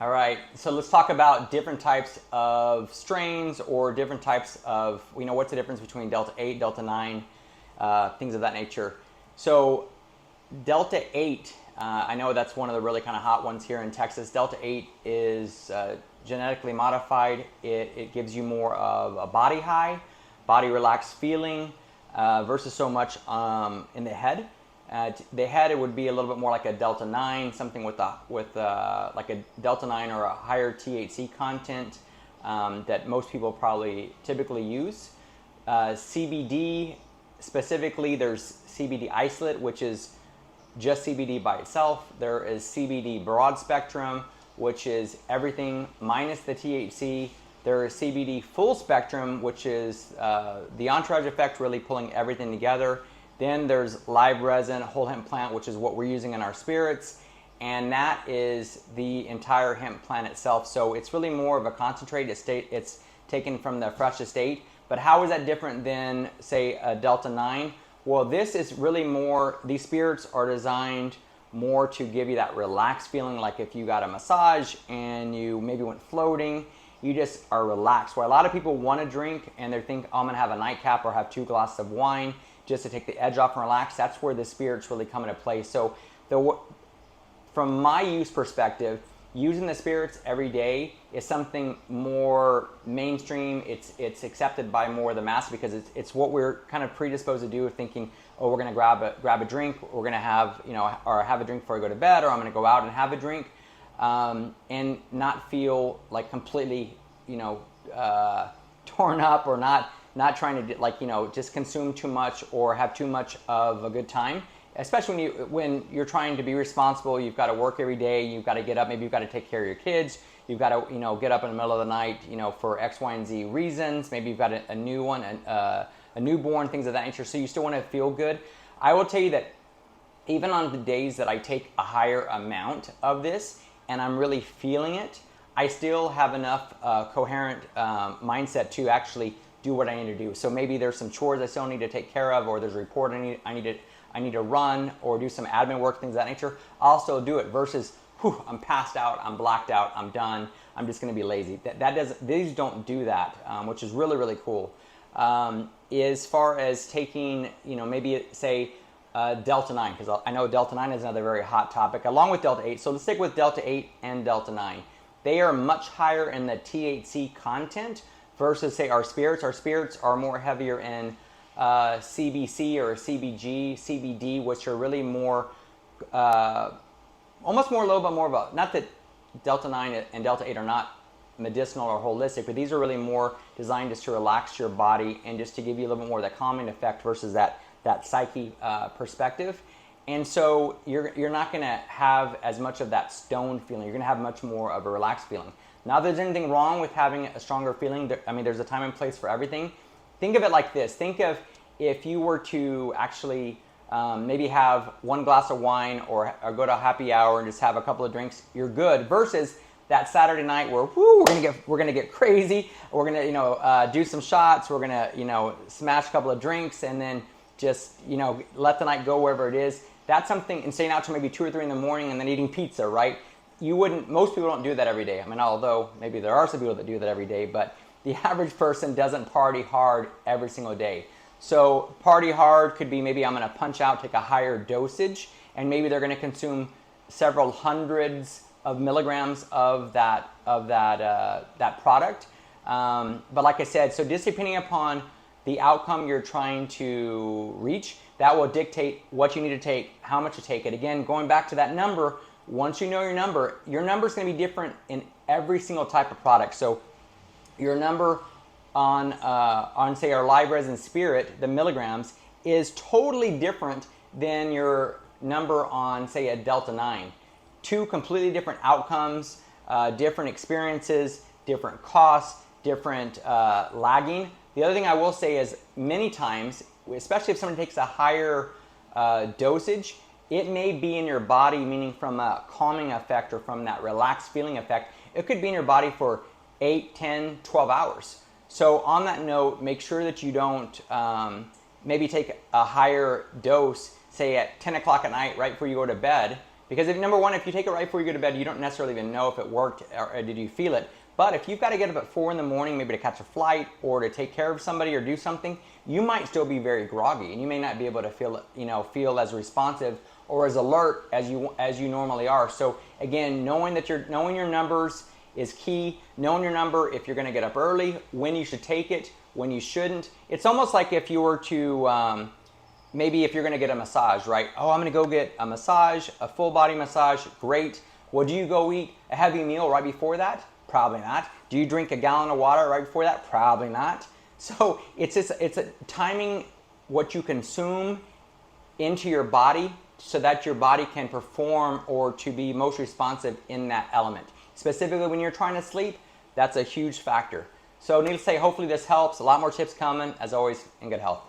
All right, so let's talk about different types of strains or different types of, what's the difference between Delta-8, Delta-9, things of that nature. So Delta-8, I know that's one of the really kind of hot ones here in Texas. Delta-8 is genetically modified. It gives you more of a body high, body relaxed feeling versus so much in the head. The head, it would be a little bit more like a Delta-9, something with like a Delta-9 or a higher THC content that most people probably typically use. CBD, specifically, there's CBD isolate, which is just CBD by itself. There is CBD broad spectrum, which is everything minus the THC. There is CBD full spectrum, which is the entourage effect, really pulling everything together. Then there's live resin, whole hemp plant, which is what we're using in our spirits. And that is the entire hemp plant itself. So it's really more of a concentrated state. It's taken from the fresh estate. But how is that different than, say, a Delta-9? Well, this is really more, these spirits are designed more to give you that relaxed feeling, like if you got a massage and you maybe went floating, you just are relaxed. Where a lot of people want to drink and they think, oh, I'm going to have a nightcap or have 2 glasses of wine just to take the edge off and relax. That's where the spirits really come into play. So from my use perspective, using the spirits every day is something more mainstream. It's accepted by more of the mass because it's what we're kind of predisposed to do, thinking, oh, we're going to grab a drink, we're going to have, or have a drink before I go to bed, or I'm going to go out and have a drink, and not feel like completely, torn up, or not trying to just consume too much or have too much of a good time. Especially when you're trying to be responsible, you've got to work every day, you've got to get up, maybe you've got to take care of your kids, you've got to get up in the middle of the night, for X, Y, and Z reasons. Maybe you've got a new one, a newborn, things of that nature. So you still want to feel good. I will tell you that even on the days that I take a higher amount of this and I'm really feeling it, I still have enough coherent mindset to actually do what I need to do. So maybe there's some chores I still need to take care of, or there's a report I need to run, or do some admin work, things of that nature. I'll still do it versus, I'm passed out, I'm blacked out, I'm done, I'm just going to be lazy. These don't do that, which is really, really cool. As far as taking, maybe say Delta-9, because I know Delta-9 is another very hot topic, along with Delta-8. So let's stick with Delta-8 and Delta-9. They are much higher in the THC content versus, say, our spirits. Our spirits are more heavier in CBC or CBG, CBD, which are really more, almost more, a little bit more of a, not that Delta-9 and Delta-8 are not medicinal or holistic, but these are really more designed just to relax your body and just to give you a little bit more of that calming effect versus that psyche perspective. And so you're not going to have as much of that stoned feeling. You're going to have much more of a relaxed feeling. Not that there's anything wrong with having a stronger feeling. There's a time and place for everything. Think of it like this. Think of if you were to actually maybe have 1 glass of wine or go to a happy hour and just have a couple of drinks, you're good. Versus that Saturday night where we're gonna get crazy. We're gonna do some shots. We're gonna smash a couple of drinks and then just let the night go wherever it is. That's something. And staying out till maybe 2 or 3 in the morning and then eating pizza, right? Most people don't do that every day. Although maybe there are some people that do that every day, but the average person doesn't party hard every single day. So party hard could be maybe I'm going to punch out, take a higher dosage, and maybe they're going to consume several hundreds of milligrams of that product. But like I said, so just depending upon the outcome you're trying to reach, that will dictate what you need to take, how much to take it. Again, going back to that number, once you know your number is going to be different in every single type of product. So your number on say our live resin spirit, the milligrams, is totally different than your number on, say, a Delta-9. 2 completely different outcomes, different experiences, different costs, different lagging. The other thing I will say is many times, especially if someone takes a higher dosage, it may be in your body, meaning from a calming effect or from that relaxed feeling effect. It could be in your body for 8, 10, 12 hours. So on that note, make sure that you don't maybe take a higher dose, say at 10 o'clock at night, right before you go to bed, Because if, number one, if you take it right before you go to bed, you don't necessarily even know if it worked or did you feel it. But if you've got to get up at 4 in the morning, maybe to catch a flight or to take care of somebody or do something, you might still be very groggy, and you may not be able to feel as responsive or as alert as you normally are. So again, knowing your numbers is key. Knowing your number, if you're going to get up early, when you should take it, when you shouldn't. It's almost like if you were to maybe if you're going to get a massage, right? Oh, I'm going to go get a massage, a full body massage. Great. Well, do you go eat a heavy meal right before that? Probably not. Do you drink a gallon of water right before that? Probably not. So it's a timing what you consume into your body so that your body can perform or to be most responsive in that element. Specifically when you're trying to sleep, that's a huge factor. So needless to say, hopefully this helps. A lot more tips coming, as always, in good health.